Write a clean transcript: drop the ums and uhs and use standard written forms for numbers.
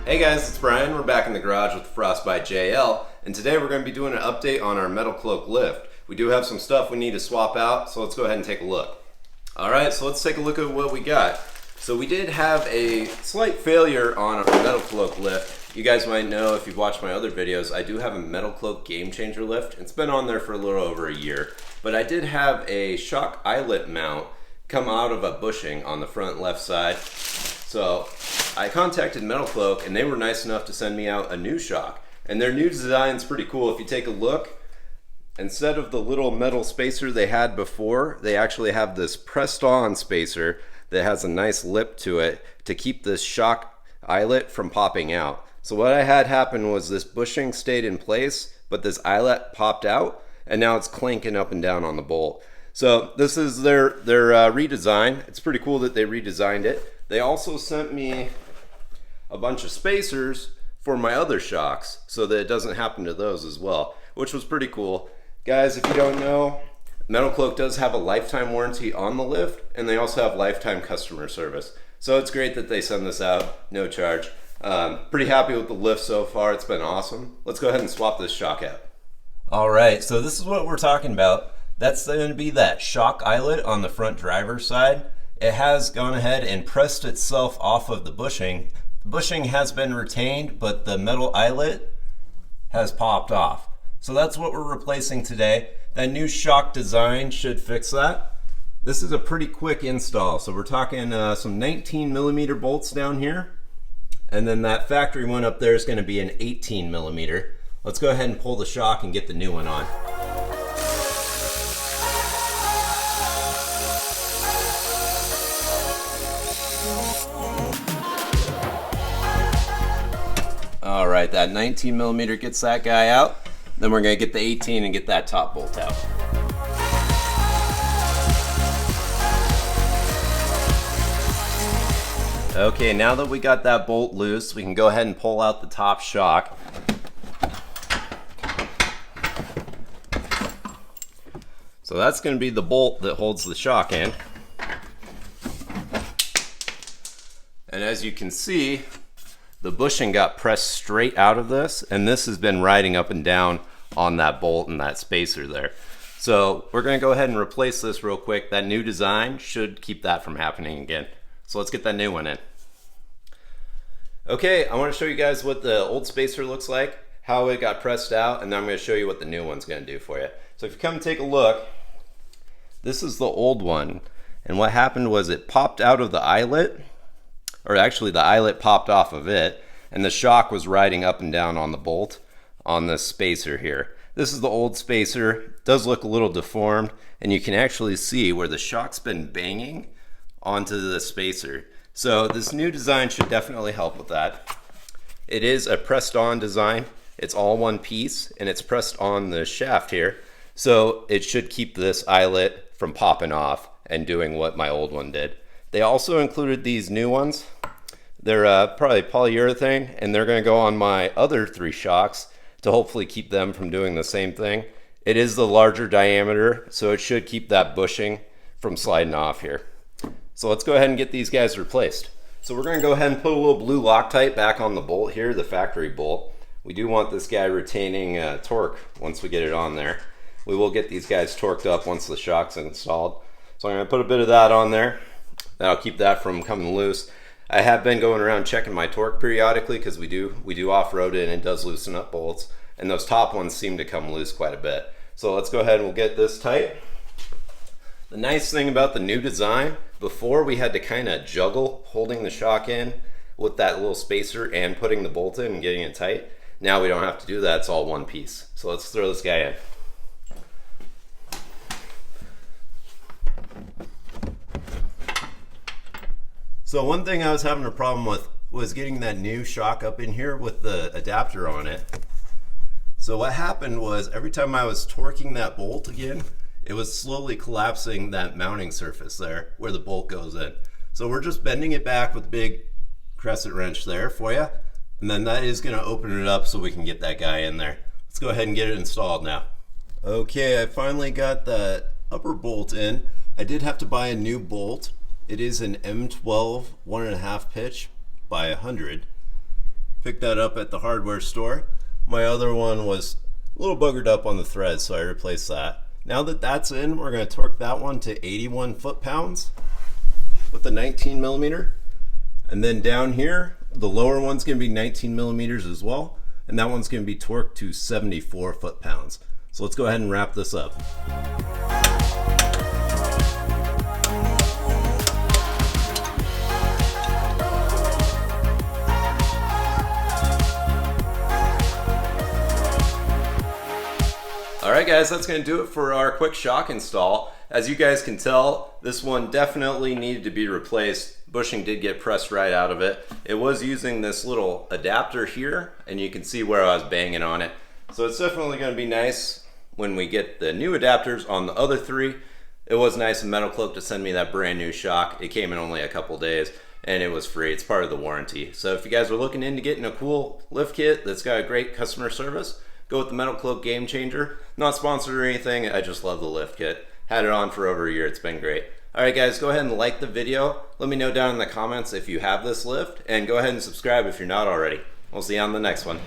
Hey guys, it's Brian. We're back in the garage with Frostbite JL, and today we're going to be doing an update on our Metalcloak lift. We do have some stuff we need to swap out, so let's go ahead and take a look. Alright, so let's take a look at what we got. So we did have a slight failure on our Metalcloak lift. You guys might know if you've watched my other videos, I do have a Metalcloak Game Changer lift. It's been on there for a little over a year, but I did have a shock eyelet mount come out of a bushing on the front left side. So I contacted Metalcloak and they were nice enough to send me out a new shock. And their new design's pretty cool. If you take a look, instead of the little metal spacer they had before, they actually have this pressed on spacer that has a nice lip to it to keep this shock eyelet from popping out. So what I had happen was this bushing stayed in place, but this eyelet popped out and now it's clanking up and down on the bolt. So this is their redesign. It's pretty cool that they redesigned it. They also sent me a bunch of spacers for my other shocks so that it doesn't happen to those as well, which was pretty cool. Guys, if you don't know, Metalcloak does have a lifetime warranty on the lift, and they also have lifetime customer service. So it's great that they send this out, no charge. Pretty happy with the lift so far. It's been awesome. Let's go ahead and swap this shock out. All right, so this is what we're talking about. That's going to be that shock eyelet on the front driver's side. It has gone ahead and pressed itself off of the bushing. The bushing has been retained, but the metal eyelet has popped off. So that's what we're replacing today. That new shock design should fix that. This is a pretty quick install. So we're talking some 19mm bolts down here. And then that factory one up there is going to be an 18mm. Let's go ahead and pull the shock and get the new one on. All right, that 19mm gets that guy out. Then we're gonna get the 18 and get that top bolt out. Okay, now that we got that bolt loose, we can go ahead and pull out the top shock. So that's gonna be the bolt that holds the shock in. And as you can see, the bushing got pressed straight out of this, and this has been riding up and down on that bolt and that spacer there. So we're gonna go ahead and replace this real quick. That new design should keep that from happening again. So let's get that new one in. Okay, I wanna show you guys what the old spacer looks like, how it got pressed out, and then I'm gonna show you what the new one's gonna do for you. So if you come and take a look, this is the old one. And what happened was it popped out of the eyelet, or actually the eyelet popped off of it, and the shock was riding up and down on the bolt on this spacer here. This is the old spacer. It does look a little deformed, and you can actually see where the shock's been banging onto the spacer. So this new design should definitely help with that. It is a pressed on design. It's all one piece, and it's pressed on the shaft here. So it should keep this eyelet from popping off and doing what my old one did. They also included these new ones. They're probably polyurethane, and they're going to go on my other 3 shocks to hopefully keep them from doing the same thing. It is the larger diameter, so it should keep that bushing from sliding off here. So let's go ahead and get these guys replaced. So we're going to go ahead and put a little blue Loctite back on the bolt here, the factory bolt. We do want this guy retaining torque once we get it on there. We will get these guys torqued up once the shock's installed. So I'm going to put a bit of that on there. That'll keep that from coming loose. I have been going around checking my torque periodically because we do off-road it, and it does loosen up bolts, and those top ones seem to come loose quite a bit. So let's go ahead and we'll get this tight. The nice thing about the new design, before we had to kind of juggle holding the shock in with that little spacer and putting the bolt in and getting it tight. Now we don't have to do that, it's all one piece. So let's throw this guy in. So one thing I was having a problem with was getting that new shock up in here with the adapter on it. So what happened was every time I was torquing that bolt again, it was slowly collapsing that mounting surface there where the bolt goes in. So we're just bending it back with a big crescent wrench there for you. And then that is gonna open it up so we can get that guy in there. Let's go ahead and get it installed now. Okay, I finally got that upper bolt in. I did have to buy a new bolt. It is an M12 1.5 pitch by 100. Picked that up at the hardware store. My other one was a little buggered up on the thread, so I replaced that. Now that that's in, we're going to torque that one to 81 foot-pounds with the 19 millimeter. And then down here, the lower one's going to be 19 millimeters as well, and that one's going to be torqued to 74 foot-pounds. So let's go ahead and wrap this up. Alright guys, that's going to do it for our quick shock install. As you guys can tell, this one definitely needed to be replaced. Bushing did get pressed right out of it. It was using this little adapter here, and you can see where I was banging on it. So it's definitely going to be nice when we get the new adapters on the other three. It was nice of Metalcloak to send me that brand new shock. It came in only a couple days, and it was free. It's part of the warranty. So if you guys are looking into getting a cool lift kit that's got a great customer service, go with the Metalcloak Game Changer. Not sponsored or anything, I just love the lift kit. Had it on for over a year, it's been great. Alright guys, go ahead and like the video. Let me know down in the comments if you have this lift, and go ahead and subscribe if you're not already. We'll see you on the next one.